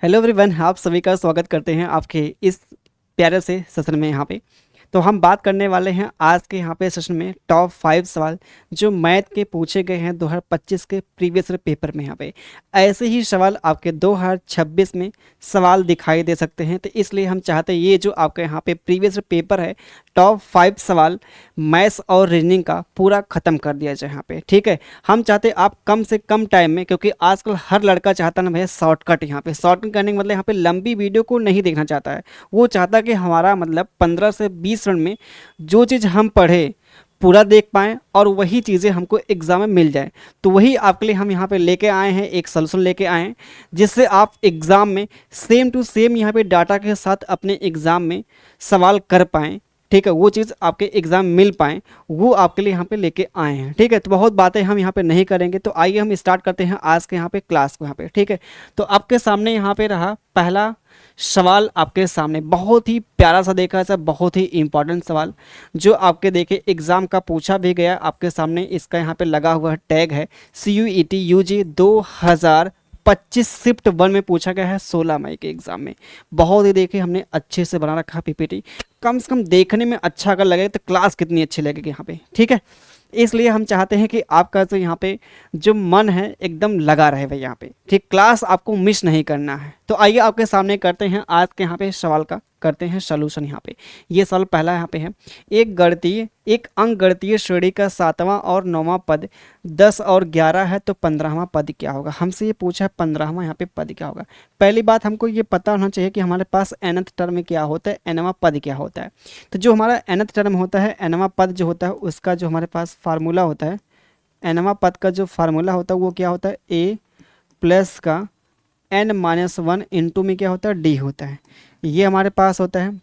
Hello everyone, आप सभी का स्वागत करते हैं आपके इस प्यारे से सेशन में। यहाँ पे तो हम बात करने वाले हैं आज के यहाँ पे सेशन में टॉप 5 सवाल जो मैथ के पूछे गए हैं 2025 के प्रीवियस पेपर में। यहाँ पे ऐसे ही सवाल आपके 2026 में सवाल दिखाई दे सकते हैं, तो इसलिए हम चाहते हैं ये जो आपके यहाँ पे प्रीवियस पेपर है टॉप 5 सवाल मैथ्स और रीजनिंग का पूरा ख़त्म कर दिया जाए यहाँ पे। ठीक है, हम चाहते हैं आप कम से कम टाइम में, क्योंकि आजकल हर लड़का चाहता ना भैया शॉर्टकट। यहाँ पे शॉर्टकट करने का मतलब यहाँ पे लंबी वीडियो को नहीं देखना चाहता है। वो चाहता है कि हमारा मतलब 15 से 20 मिनट में जो चीज़ हम पढ़े पूरा देख पाएँ और वही चीज़ें हमको एग्ज़ाम में मिल जाए। तो वही आपके लिए हम यहाँ पे लेके आए हैं, एक सलूशन लेके आए हैं जिससे आप एग्ज़ाम में सेम टू सेम यहाँ पे डाटा के साथ अपने एग्ज़ाम में सवाल कर पाएँ। ठीक है, वो चीज़ आपके एग्ज़ाम मिल पाएँ, वो आपके लिए यहाँ पे लेके आए हैं। ठीक है, तो बहुत बातें हम यहाँ पे नहीं करेंगे, तो आइए हम स्टार्ट करते हैं आज के यहाँ पे क्लास को। यहाँ पे ठीक है, तो आपके सामने यहाँ पे रहा पहला सवाल। आपके सामने बहुत ही प्यारा सा देखा है, बहुत ही इंपॉर्टेंट सवाल जो आपके देखे एग्ज़ाम का पूछा भी गया आपके सामने। इसका यहाँ पे लगा हुआ टैग है CUET UG 2025 शिफ्ट 1 में पूछा गया है 16 मई के एग्ज़ाम में। बहुत ही देखिए हमने अच्छे से बना रखा PPT, कम से कम देखने में अच्छा अगर लगे तो क्लास कितनी अच्छी लगेगी यहाँ पे। ठीक है, इसलिए हम चाहते हैं कि आपका जो यहाँ पे जो मन है एकदम लगा रहे भाई यहाँ पे। ठीक, क्लास आपको मिस नहीं करना है। तो आइए आपके सामने करते हैं आज के यहाँ पे सवाल का करते हैं सलूशन। यहाँ पे ये सवाल पहला यहाँ पे है, एक अंक गणितीय श्रेणी का 7वां और 9वां पद 10 और 11 है तो 15वां पद क्या होगा। हमसे ये पूछा है 15वां यहाँ पे पद क्या होगा। पहली बात हमको ये पता होना चाहिए कि हमारे पास nth टर्म क्या होता है, nवां पद क्या होता है। तो जो हमारा nth टर्म होता है, nवां पद जो होता है उसका जो हमारे पास फार्मूला होता है, nवां पद का जो फार्मूला होता है वो क्या होता है, a प्लस का n-1 इंटू में क्या होता है, d होता है। ये हमारे पास होता है।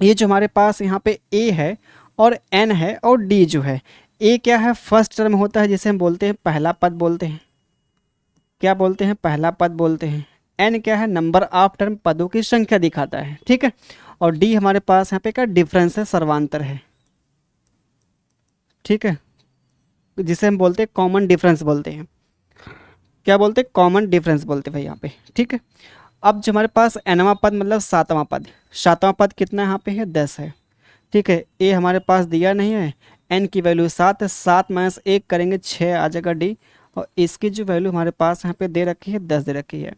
ये जो हमारे पास यहाँ पे a है और n है और d जो है, a क्या है, फर्स्ट टर्म होता है जिसे हम बोलते हैं पहला पद बोलते हैं। क्या बोलते हैं, पहला पद बोलते हैं। n क्या है, नंबर ऑफ टर्म, पदों की संख्या दिखाता है। ठीक है, और d हमारे पास यहाँ पे क्या डिफरेंस है, सर्वांतर है। ठीक है, जिसे हम बोलते हैं कॉमन डिफरेंस बोलते हैं। क्या बोलते हैं, कॉमन डिफरेंस बोलते हैं भाई यहाँ पे। ठीक है, अब जो हमारे पास nवां पद मतलब 7वां पद, 7वां पद कितना यहाँ पे है, 10 है। ठीक है, ए हमारे पास दिया नहीं है, n की वैल्यू 7 है, 7 माइनस 1 करेंगे 6 आ जाएगा d, और इसकी जो वैल्यू हमारे पास यहाँ पे दे रखी है 10 दे रखी है।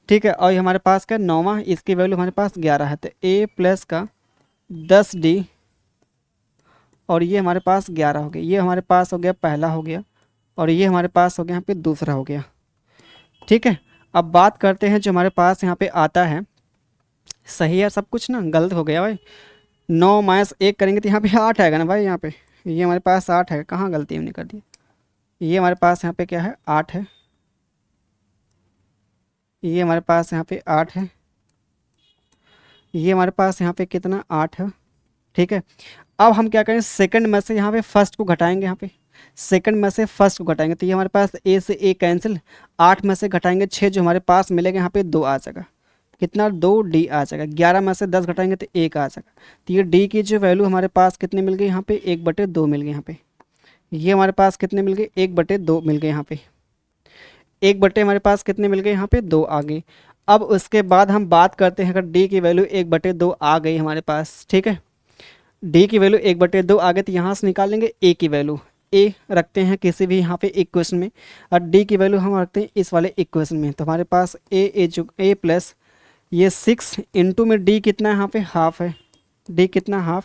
ठीक है, और ये हमारे पास क्या 9वां, इसकी वैल्यू हमारे पास 11 है, तो a प्लस का 10d और ये हमारे पास 11 हो गया। ये हमारे पास हो गया पहला हो गया और ये हमारे पास हो गया यहाँ पे दूसरा हो गया। ठीक है, अब बात करते हैं जो हमारे पास यहाँ पे आता है, सही है सब कुछ ना, गलत हो गया भाई। 9 माइनस 1 करेंगे तो यहाँ पे 8 आएगा ना भाई। यहाँ पे ये हमारे पास 8 है, कहाँ गलती हमने कर दी। ये हमारे पास यहाँ पे क्या है, 8 है। ये हमारे पास यहाँ पे 8 है। ये हमारे पास यहाँ पे कितना, 8 है। ठीक है, अब हम क्या करें, सेकंड में से यहाँ पे फर्स्ट को घटाएंगे। यहाँ पे सेकंड में से फर्स्ट को घटाएंगे तो ये हमारे पास ए से ए कैंसिल, 8 में से घटाएंगे 6 जो हमारे पास मिलेगा यहाँ पे 2 आ जाएगा। कितना, 2d आ जाएगा। 11 में से 10 घटाएंगे तो 1 आ जाएगा। तो ये d की जो वैल्यू हमारे पास कितने मिल गई यहाँ पे, 1/2 मिल गई यहाँ पे। ये हमारे पास कितने मिल गए, 1/2 मिल गए यहाँ पे। 1/, हमारे पास कितने मिल गए यहाँ पे, 2 आ गए। अब उसके बाद हम बात करते हैं, अगर d की वैल्यू 1/2 आ गई हमारे पास। ठीक है, d की वैल्यू 1/2 आ गई तो यहाँ से निकाल लेंगे a की वैल्यू। a रखते हैं किसी भी यहाँ पे इक्वेशन में और d की वैल्यू हम रखते हैं इस वाले इक्वेशन में। तो हमारे पास a प्लस ये 6 इंटू में d कितना है यहाँ पे, हाफ है। d कितना, हाफ,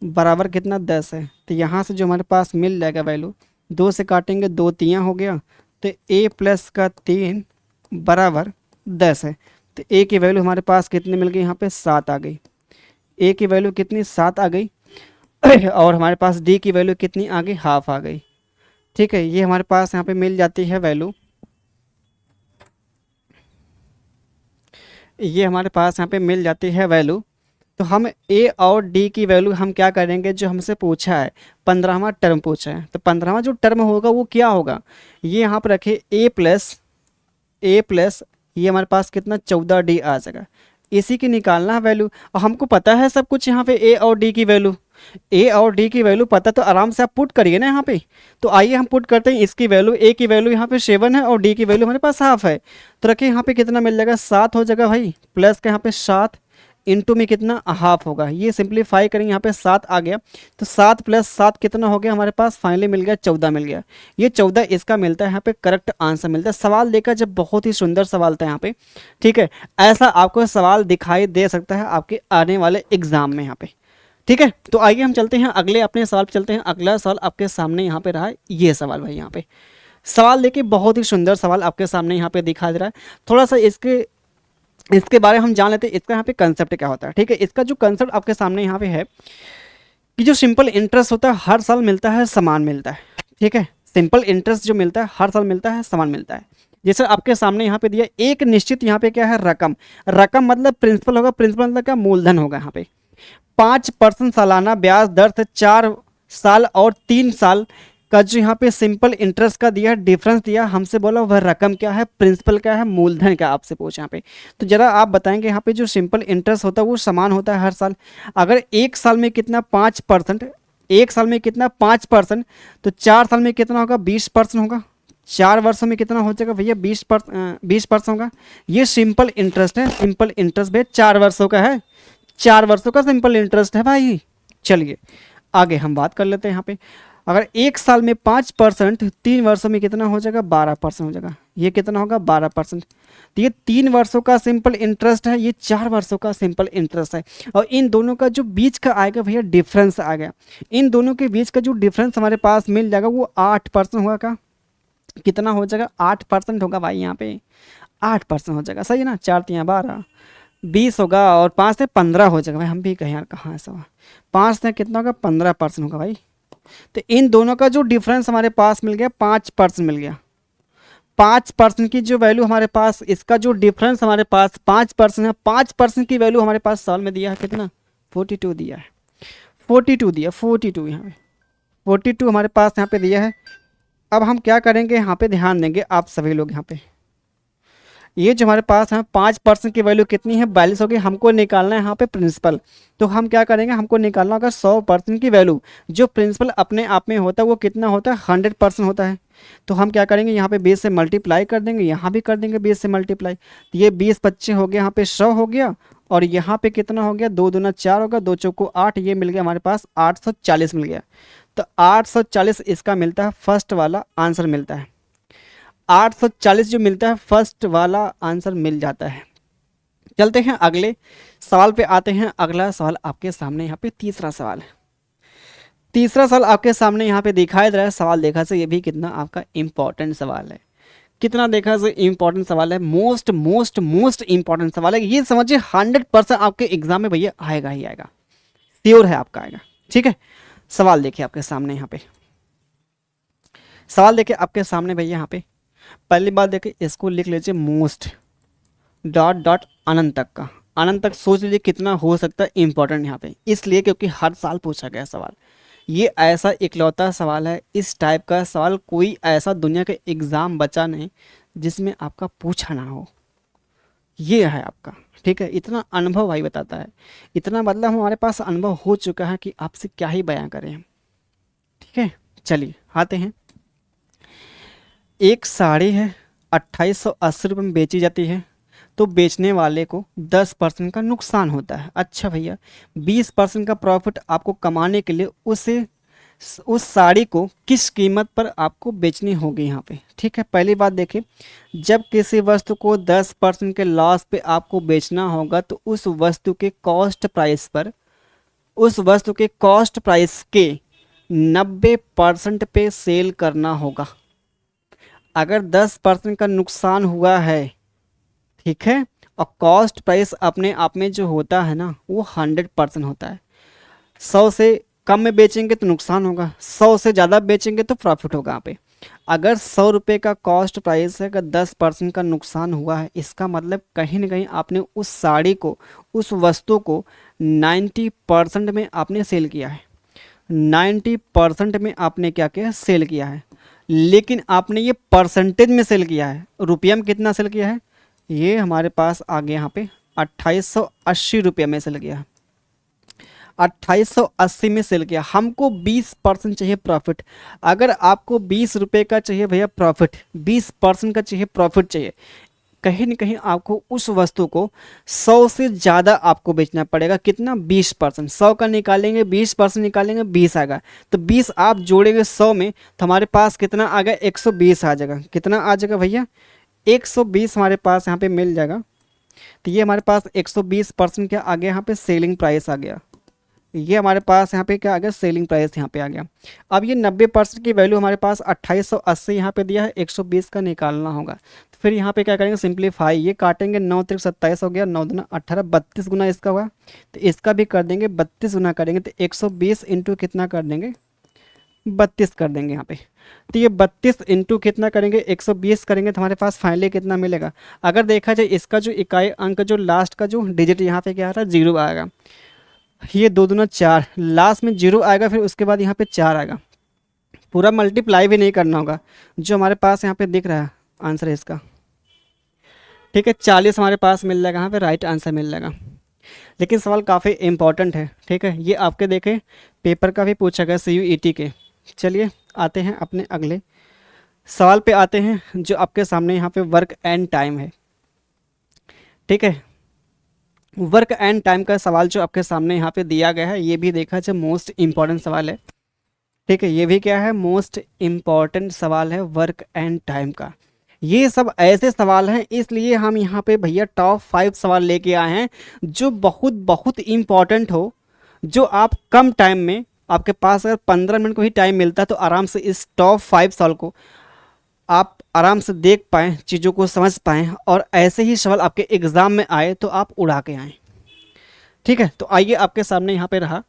बराबर कितना, 10 है। तो यहाँ से जो हमारे पास मिल जाएगा वैल्यू, 2 से काटेंगे 2 3 हो गया, तो a प्लस का 3 बराबर 10 है। तो a की वैल्यू हमारे पास कितनी मिल गई यहाँ पे, 7 आ गई। a की वैल्यू कितनी, 7 आ गई और हमारे पास d की वैल्यू कितनी आ गई, हाफ आ गई। ठीक है, ये हमारे पास यहाँ पे मिल जाती है वैल्यू। ये हमारे पास यहाँ पे मिल जाती है वैल्यू। तो हम a और d की वैल्यू हम क्या करेंगे, जो हमसे पूछा है 15वां टर्म पूछा है, तो 15वां जो टर्म होगा वो क्या होगा, ये यहाँ पर रखे a प्लस ये हमारे पास कितना, 14d आ जाएगा। इसी की निकालना है वैल्यू और हमको पता है सब कुछ यहाँ पे a और d की वैल्यू। ए और डी की वैल्यू पता तो आराम से आप पुट करिए ना यहाँ पे। तो आइए हम पुट करते हैं। इसकी वैल्यू, ए की वैल्यू यहाँ पे 7 है और डी की वैल्यू हमारे पास हाफ है। तो रखिए यहाँ पे कितना मिल जाएगा, 7 हो जाएगा भाई, प्लस का यहाँ पे 7 इंटू में कितना हाफ होगा। ये सिंप्लीफाई करेंगे, यहाँ पे 7 आ गया। तो 7 प्लस 7 कितना हो गया हमारे पास, फाइनली मिल गया 14 मिल गया। ये 14 इसका मिलता है यहाँ पे करेक्ट आंसर मिलता है। सवाल देखा जब, बहुत ही सुंदर सवाल था यहाँ पे, ठीक है। ऐसा आपको सवाल दिखाई दे सकता है आपके आने वाले एग्जाम में यहाँ पे, ठीक है। तो आइए हम चलते हैं अगले अपने सवाल पे चलते हैं। अगला सवाल आपके सामने यहाँ पे रहा है, ये सवाल भाई। यहाँ पे सवाल देखिए, बहुत ही सुंदर सवाल आपके सामने यहाँ पे दिखा दे रहा है। थोड़ा सा इसके बारे में हम जान लेते हैं, इसका यहाँ पे कंसेप्ट क्या होता है, ठीक है। इसका जो कंसेप्ट आपके सामने यहाँ पे है कि जो सिंपल इंटरेस्ट होता है हर साल मिलता है, समान मिलता है, ठीक है। सिंपल इंटरेस्ट जो मिलता है हर साल मिलता है, समान मिलता है। जैसे आपके सामने यहाँ पे दिया एक निश्चित यहाँ पे क्या है, रकम। रकम मतलब प्रिंसिपल होगा, प्रिंसिपल मतलब क्या, मूलधन होगा। यहाँ पे 5% सालाना ब्याज दर से 4 साल और 3 साल का जो यहाँ पे सिंपल इंटरेस्ट का दिया, डिफरेंस दिया, हमसे बोला वह रकम क्या है, प्रिंसिपल क्या है, मूलधन क्या, आपसे पूछा यहाँ पे। तो जरा आप बताएंगे यहाँ पे जो सिंपल इंटरेस्ट होता है वो समान होता है हर साल। अगर एक साल में कितना 5%, एक साल में कितना 5%, तो 4 साल में कितना होगा, 20% होगा। 4 वर्षों में कितना हो जाएगा भैया, 20% होगा। ये सिंपल इंटरेस्ट है। सिंपल इंटरेस्ट भाई 4 वर्षों का है, 4 वर्षों का सिंपल इंटरेस्ट है भाई। चलिए आगे हम बात कर लेते हैं यहाँ पे। अगर एक साल में 5%, 3 वर्षों में कितना हो जाएगा, 12% हो जाएगा। ये कितना होगा, 12%। तो ये 3 वर्षों का सिंपल इंटरेस्ट है, ये 4 वर्षों का सिंपल इंटरेस्ट है। और इन दोनों का जो बीच का आएगा भैया डिफरेंस आ गया। इन दोनों के बीच का जो डिफरेंस हमारे पास मिल जाएगा वो 8% होगा। का कितना हो जाएगा, 8% होगा भाई। यहाँ पे 8% हो जाएगा, सही है ना। 4 3 12, 20 होगा और 5 से 15 हो जाएगा भाई। हम भी कहें यार कहाँ है सवा, 5 से कितना होगा, 15% होगा भाई। तो इन दोनों का जो डिफरेंस हमारे पास मिल गया 5% मिल गया। 5% की जो वैल्यू हमारे पास, इसका जो डिफरेंस हमारे पास 5% है। 5% की वैल्यू हमारे पास साल में दिया है कितना, 42 दिया है। 42 दिया, 42 यहाँ पे 42 हमारे पास यहाँ पे दिया है। अब हम क्या करेंगे, यहाँ पे ध्यान देंगे आप सभी लोग। यहाँ पे ये जो हमारे पास है 5% की वैल्यू कितनी है, 42 होगी। हमको निकालना है यहाँ पे प्रिंसिपल। तो हम क्या करेंगे, हमको निकालना होगा 100% की वैल्यू। जो प्रिंसिपल अपने आप में होता है वो कितना होता है, 100% होता है। तो हम क्या करेंगे, यहाँ पे 20 से मल्टीप्लाई कर देंगे, यहाँ भी कर देंगे 20 से मल्टीप्लाई। तो ये 20 25 हो गया, यहाँ पे 100 हो गया। और यहाँ पे कितना हो गया, 2 दूना 4 होगा, 2 चौको 8, ये मिल गया हमारे पास 840 मिल गया। तो 840 इसका मिलता है, फर्स्ट वाला आंसर मिलता है। 840 जो मिलता है फर्स्ट वाला आंसर मिल जाता है। चलते हैं अगले सवाल पे आते हैं। अगला सवाल आपके सामने यहाँ पे तीसरा सवाल है। तीसरा सवाल आपके सामने यहाँ पे दिखाई दे रहा है। सवाल देखा से ये भी कितना आपका इंपॉर्टेंट सवाल है, कितना देखा से इंपॉर्टेंट सवाल है, मोस्ट मोस्ट मोस्ट इंपॉर्टेंट सवाल है। ये समझिए 100% आपके एग्जाम में भैया आएगा ही आएगा, श्योर है आपका आएगा, ठीक है। सवाल देखिए आपके सामने यहाँ पे, सवाल देखिए आपके सामने भैया। यहाँ पे पहली बात देखिए, इसको लिख लीजिए मोस्ट डॉट डॉट अनंत तक का। अनंत तक सोच लीजिए कितना हो सकता है इंपॉर्टेंट यहाँ पे, इसलिए क्योंकि हर साल पूछा गया सवाल। ये ऐसा इकलौता सवाल है, इस टाइप का सवाल कोई ऐसा दुनिया का एग्ज़ाम बचा नहीं जिसमें आपका पूछा ना हो। ये है आपका, ठीक है। इतना अनुभव भाई बताता है, इतना मतलब हमारे पास अनुभव हो चुका है कि आपसे क्या ही बयां करें हम, ठीक है। चलिए आते हैं। एक साड़ी है, 2880 रुपये में बेची जाती है, तो बेचने वाले को 10% का नुकसान होता है। अच्छा भैया, 20% का प्रॉफिट आपको कमाने के लिए उस साड़ी को किस कीमत पर आपको बेचनी होगी यहाँ पे, ठीक है। पहली बात देखिए, जब किसी वस्तु को 10% के लॉस पे आपको बेचना होगा तो उस वस्तु के कॉस्ट प्राइस पर, उस वस्तु के कॉस्ट प्राइस के 90% पे सेल करना होगा। अगर 10% का नुकसान हुआ है, ठीक है, और कॉस्ट प्राइस अपने आप में जो होता है ना वो 100% होता है। 100 से कम में बेचेंगे तो नुकसान होगा, 100 से ज़्यादा बेचेंगे तो प्रॉफिट होगा यहाँ पे। अगर 100 रुपये का कॉस्ट प्राइस है, अगर 10% का नुकसान हुआ है, इसका मतलब कहीं ना कहीं आपने उस साड़ी को, उस वस्तु को 90% में आपने सेल किया है। 90% में आपने क्या किया, सेल किया है। लेकिन आपने ये परसेंटेज में सेल किया है, रुपया में कितना सेल किया है, ये हमारे पास आ गया यहाँ पे 2880 रुपये में सेल किया है। 2880 में सेल किया, हमको 20% चाहिए प्रॉफिट। अगर आपको 20 रुपये का चाहिए भैया प्रॉफिट, 20% का चाहिए प्रॉफिट चाहिए, कहीं ना कहीं आपको उस वस्तु को 100 से ज़्यादा आपको बेचना पड़ेगा। कितना? 20%। 100 का निकालेंगे, 20% निकालेंगे, 20 आएगा। तो 20 आप जोड़ेंगे 100 में तो हमारे पास कितना आ गया? 120 आ जाएगा। कितना आ जाएगा भैया? 120 हमारे पास यहाँ पे मिल जाएगा। तो ये हमारे पास 120% क्या आ गया? यहाँ पे सेलिंग प्राइस आ गया। ये हमारे पास यहाँ पे क्या आ गया? सेलिंग प्राइस यहाँ पे आ गया। अब ये 90% की वैल्यू हमारे पास 2880 यहाँ पे दिया है, 120 का निकालना होगा। तो फिर यहाँ पे क्या करेंगे? सिंप्लीफाई, ये काटेंगे, 9 त्रिक 27 हो गया, 9 दूना 18, 32 गुना इसका हुआ। तो इसका भी कर देंगे, 32 गुना करेंगे तो 120 इंटू कितना कर देंगे? 32 कर देंगे यहाँ पे। तो ये 32 इंटू कितना करेंगे? 120 करेंगे तो हमारे पास फाइनली कितना मिलेगा? अगर देखा जाए इसका जो इकाई अंक, जो लास्ट का जो डिजिट यहाँ पे क्या आ रहा है? 0 आएगा। ये 2 दूना 4, लास्ट में 0 आएगा, फिर उसके बाद यहाँ पे 4 आएगा। पूरा मल्टीप्लाई भी नहीं करना होगा, जो हमारे पास यहाँ पे दिख रहा है आंसर है इसका। ठीक है, 40 हमारे पास मिल जाएगा, यहाँ पे राइट आंसर मिल जाएगा। लेकिन सवाल काफ़ी इंपॉर्टेंट है। ठीक है, ये आपके देखें पेपर का भी पूछा गया CUET के। चलिए आते हैं अपने अगले सवाल पे आते हैं, जो आपके सामने यहाँ पे वर्क एंड टाइम है। ठीक है, वर्क एंड टाइम का सवाल जो आपके सामने यहाँ पे दिया गया है, ये भी देखा जाए मोस्ट इम्पॉर्टेंट सवाल है। ठीक है, ये भी क्या है? मोस्ट इम्पॉर्टेंट सवाल है वर्क एंड टाइम का। ये सब ऐसे सवाल हैं, इसलिए हम यहाँ पे भैया टॉप 5 सवाल लेके आए हैं, जो बहुत बहुत इम्पॉर्टेंट हो, जो आप कम टाइम में, आपके पास अगर 15 मिनट को ही टाइम मिलता है तो आराम से इस टॉप 5 सवाल को आप आराम से देख पाएँ, चीज़ों को समझ पाएँ, और ऐसे ही सवाल आपके एग्ज़ाम में आए तो आप उड़ा के आएँ। ठीक है, तो आइए आपके सामने यहाँ पे रहा,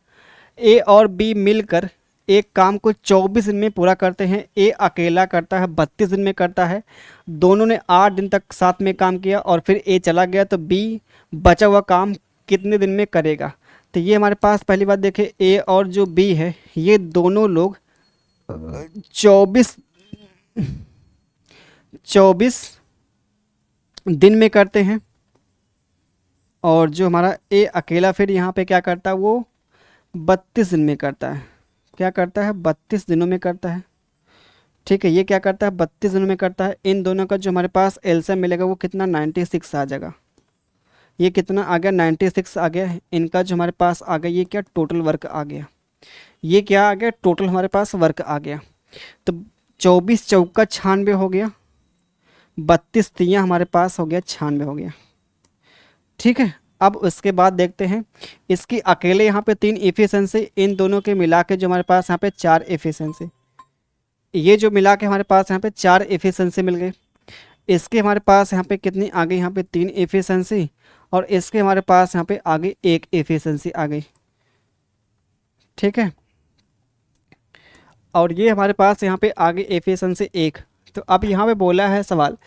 ए और बी मिलकर एक काम को 24 दिन में पूरा करते हैं। ए अकेला करता है, 32 दिन में करता है। दोनों ने 8 दिन तक साथ में काम किया और फिर ए चला गया, तो बी बचा हुआ काम कितने दिन में करेगा? तो ये हमारे पास पहली बात देखें, ए और जो बी है, ये दोनों लोग 24 दिन में करते हैं, और जो हमारा ए अकेला फिर यहाँ पे क्या करता है? वो 32 दिन में करता है। क्या करता है? 32 दिनों में करता है। ठीक है, ये क्या करता है? 32 दिनों में करता है। इन दोनों का जो हमारे पास एलसीएम मिलेगा वो कितना? 96 आ जाएगा। ये कितना आ गया? 96 आ गया। इनका जो हमारे पास आ गया, ये क्या? टोटल वर्क आ गया। ये क्या आ गया? टोटल हमारे पास वर्क आ गया। तो 24 चौका 96 हो गया, 32 तियाँ हमारे पास हो गया 96 हो गया। ठीक है, अब उसके बाद देखते हैं इसकी अकेले यहाँ पे 3 एफिशिएंसी, इन दोनों के मिला के जो हमारे पास यहाँ पे 4 एफिशिएंसी, ये जो मिला के हमारे पास यहाँ पे 4 एफिशिएंसी मिल गए। इसके हमारे पास यहाँ पे कितनी आ गई? यहाँ पे 3 एफिशिएंसी, और इसके हमारे पास यहाँ पे आगे 1 एफिशिएंसी आ गई। ठीक है, और ये हमारे पास यहाँ पे आगे एफिशिएंसी 1। तो अब यहाँ पे बोला है सवाल,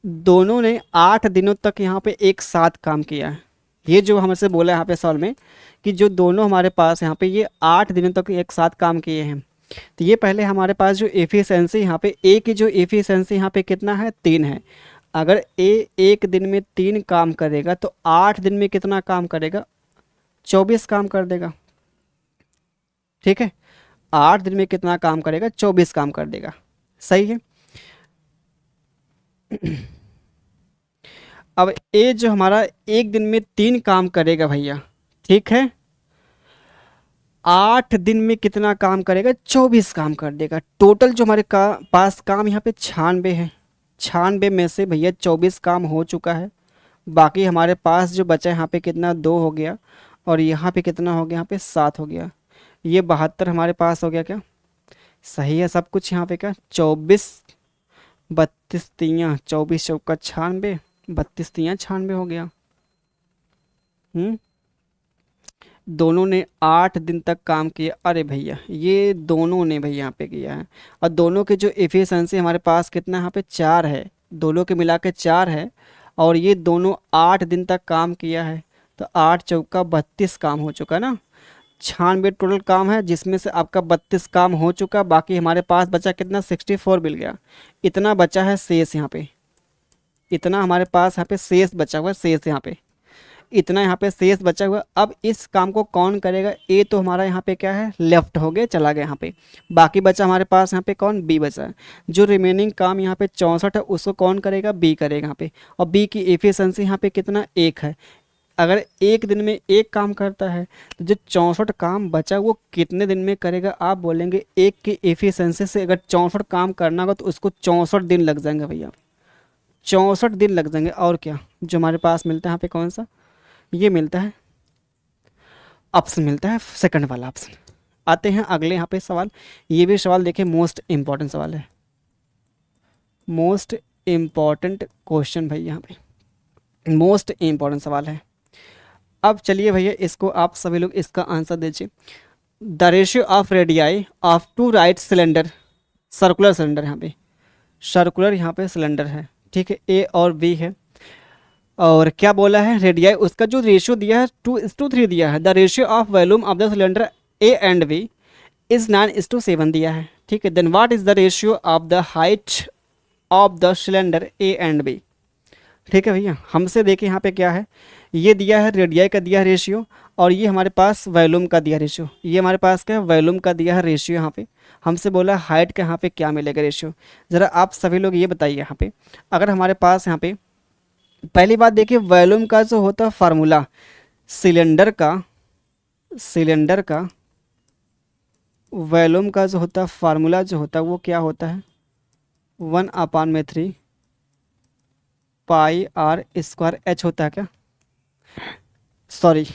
दोनों ने 8 दिनों तक यहाँ पे एक साथ काम किया है। ये जो हमसे बोला है यहाँ पे सवाल में कि जो दोनों हमारे पास यहाँ पे ये 8 दिनों तक एक साथ काम किए हैं। तो ये पहले हमारे पास जो एफिशिएंसी यहाँ पे ए की जो एफिशिएंसी यहाँ पे कितना है? 3 है। अगर ए एक दिन में 3 काम करेगा तो 8 दिन में कितना काम करेगा? 24 काम कर देगा। ठीक है, 8 दिन में कितना काम करेगा? 24 काम कर देगा। सही है। अब ए जो हमारा एक दिन में 3 काम करेगा भैया, ठीक है, 8 दिन में कितना काम करेगा? 24 काम कर देगा। टोटल जो हमारे पास काम यहाँ पे 96 है। 96 में से भैया 24 काम हो चुका है, बाकी हमारे पास जो बचा है यहाँ पे कितना? 2 हो गया, और यहाँ पे कितना हो गया? यहाँ पे 7 हो गया। ये 72 हमारे पास हो गया। क्या सही है सब कुछ? यहाँ पे क्या? 24 32 तियाँ 24 चौका 96, 32 तियाँ 96 हो गया। दोनों ने 8 दिन तक काम किया। अरे भैया ये दोनों ने भैया यहाँ पे किया है, और दोनों के जो एफिशिएंसी हमारे पास कितना यहाँ पे? 4 है। दोनों के मिला के 4 है, और ये दोनों 8 दिन तक काम किया है। तो 8 चौका 32 काम हो चुका ना। 96 टोटल काम है, जिसमें से आपका 32 काम हो चुका, बाकी हमारे पास बचा कितना? 64 मिल गया। इतना बचा है शेष यहाँ पे, इतना हमारे पास यहाँ पे शेष बचा हुआ है, शेष यहाँ पे इतना यहाँ पे शेष बचा हुआ। अब इस काम को कौन करेगा, ए तो हमारा यहाँ पे क्या है लेफ्ट हो गया, चला गया यहाँ पे, बाकी बचा हमारे पास यहाँ पे कौन, बी बचा है। जो रिमेनिंग काम यहाँ पे 64 है उसको कौन करेगा, बी करेगा यहाँ पे। और बी की एफिशिएंसी यहाँ पे कितना, 1 है। अगर एक दिन में एक काम करता है तो जो 64 काम बचा वो कितने दिन में करेगा, आप बोलेंगे एक की एफिशिएंसी से अगर 64 काम करना होगा तो उसको 64 दिन लग जाएंगे भैया, 64 दिन लग जाएंगे। और क्या जो हमारे पास मिलता है यहाँ पे कौन सा, ये मिलता है ऑप्शन, मिलता है सेकंड वाला ऑप्शन। आते हैं अगले यहाँ पे सवाल। ये भी सवाल देखिए मोस्ट इम्पॉर्टेंट सवाल है, मोस्ट इम्पॉर्टेंट क्वेश्चन भाई, यहाँ पे मोस्ट इम्पॉर्टेंट सवाल है। अब चलिए भैया इसको आप सभी लोग इसका आंसर दीजिए। The ratio of radii of two right cylinder, circular cylinder, यहाँ पे सर्कुलर यहाँ पे सिलेंडर है, ठीक है, ए और बी है। और क्या बोला है, रेडियाई उसका जो रेशियो दिया है 2:3 दिया है। The ratio of volume of the cylinder A and B is 9:7 दिया है, ठीक है। Then what is the ratio of the height of the cylinder A and B, ठीक है भैया। हमसे देखिए यहाँ पे क्या है, ये दिया है रेडियाई का दिया है रेशियो, और ये हमारे पास वॉल्यूम का दिया रेशियो। ये हमारे पास क्या है, वॉल्यूम का दिया है रेशियो। यहाँ पे हमसे बोला हाइट का यहाँ पे क्या मिलेगा रेशियो, ज़रा आप सभी लोग ये बताइए। यहाँ पे अगर हमारे पास यहाँ पे पहली बात देखिए, वॉल्यूम का जो होता है फार्मूला, सिलेंडर का वॉल्यूम का जो होता है फार्मूला जो होता है वो क्या होता है, 1/3 पाई आर स्क्वायर एच होता है क्या, सॉरी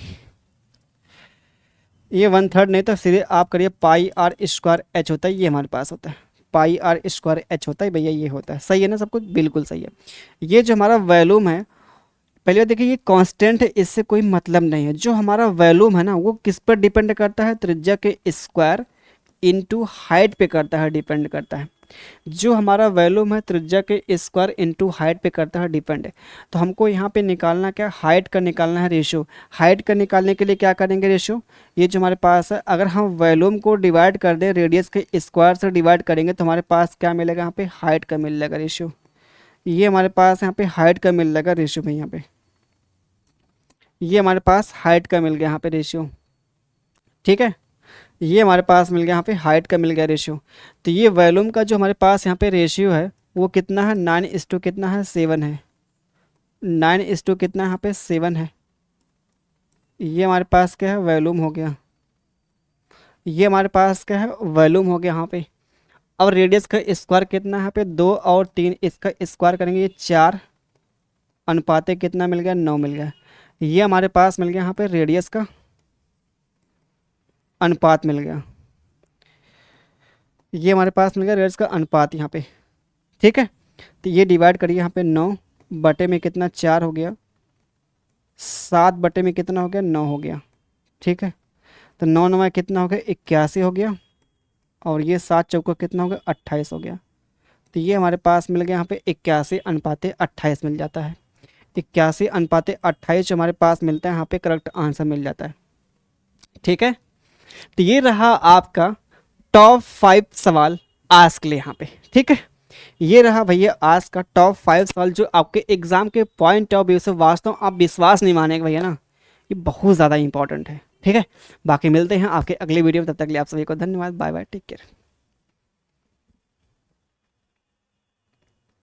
ये 1/3 नहीं तो सीधे आप करिए पाई आर स्क्वायर एच होता है, ये हमारे पास होता है पाई आर स्क्वायर एच होता है भैया, ये होता है। सही है ना, सब कुछ बिल्कुल सही है। ये जो हमारा वॉल्यूम है, पहले देखिए ये कांस्टेंट है, इससे कोई मतलब नहीं है। जो हमारा वॉल्यूम है ना वो किस पर डिपेंड करता है, त्रिज्या के स्क्वायर इनटू हाइट पे करता है, डिपेंड करता है। जो हमारा वॉल्यूम है त्रिज्या के स्क्वायर इनटू हाइट पे करता है, डिपेंड है। तो हमको यहाँ पे निकालना क्या, हाइट का निकालना है रेशियो। हाइट का निकालने के लिए क्या करेंगे रेशियो, ये जो हमारे पास है, अगर हम वॉल्यूम को डिवाइड कर दें रेडियस के स्क्वायर से डिवाइड करेंगे तो हमारे पास क्या मिलेगा, यहाँ पे हाइट का मिल जाएगा रेशियो। ये हमारे पास यहाँ पे हाइट का मिल जाएगा रेशियो भाई, यहाँ पे ये हमारे पास हाइट का मिल गया यहाँ पे रेशियो, ठीक है। ये हमारे पास मिल गया यहाँ पे हाइट का मिल गया रेशियो। तो ये वॉल्यूम का जो हमारे पास यहाँ पे रेशियो है वो कितना है, 9:, कितना है, 7 है। 9:, कितना यहाँ पे 7 है। ये हमारे पास क्या है, वॉल्यूम हो गया। ये हमारे पास क्या है, वॉल्यूम हो गया यहाँ पे। अब रेडियस का स्क्वायर कितना है यहाँ पे, 2 और 3, इसका स्क्वायर करेंगे ये 4 अनुपाते कितना मिल गया, 9 मिल गया। ये हमारे पास मिल गया यहाँ पे रेडियस का अनुपात मिल गया, ये हमारे पास मिल गया रेडियस का अनुपात यहाँ पे, ठीक है। तो ये डिवाइड करिए यहाँ पे, 9 बटे में कितना 4 हो गया, 7 बटे में कितना हो गया, 9 हो गया, ठीक है। तो 9 9 कितना हो गया, 81 हो गया, और ये 7 चौका कितना हो गया, 28 हो गया। तो ये हमारे पास मिल गया यहाँ पे 81/28 मिल जाता है। 81/28 जो हमारे पास मिलता है यहाँ पे करेक्ट आंसर मिल जाता है, ठीक है। तो ये रहा आपका टॉप 5 सवाल आज के लिए यहाँ पे, ठीक है। ये रहा भैया आज का टॉप 5 सवाल जो आपके एग्जाम के पॉइंट ऑफ व्यू से वास्तव आप विश्वास नहीं मानेंगे भैया ना, ये बहुत ज़्यादा इंपॉर्टेंट है, ठीक है। बाकी मिलते हैं आपके अगले वीडियो में, तब तक के लिए आप सभी को धन्यवाद, बाय बाय, टेक केयर।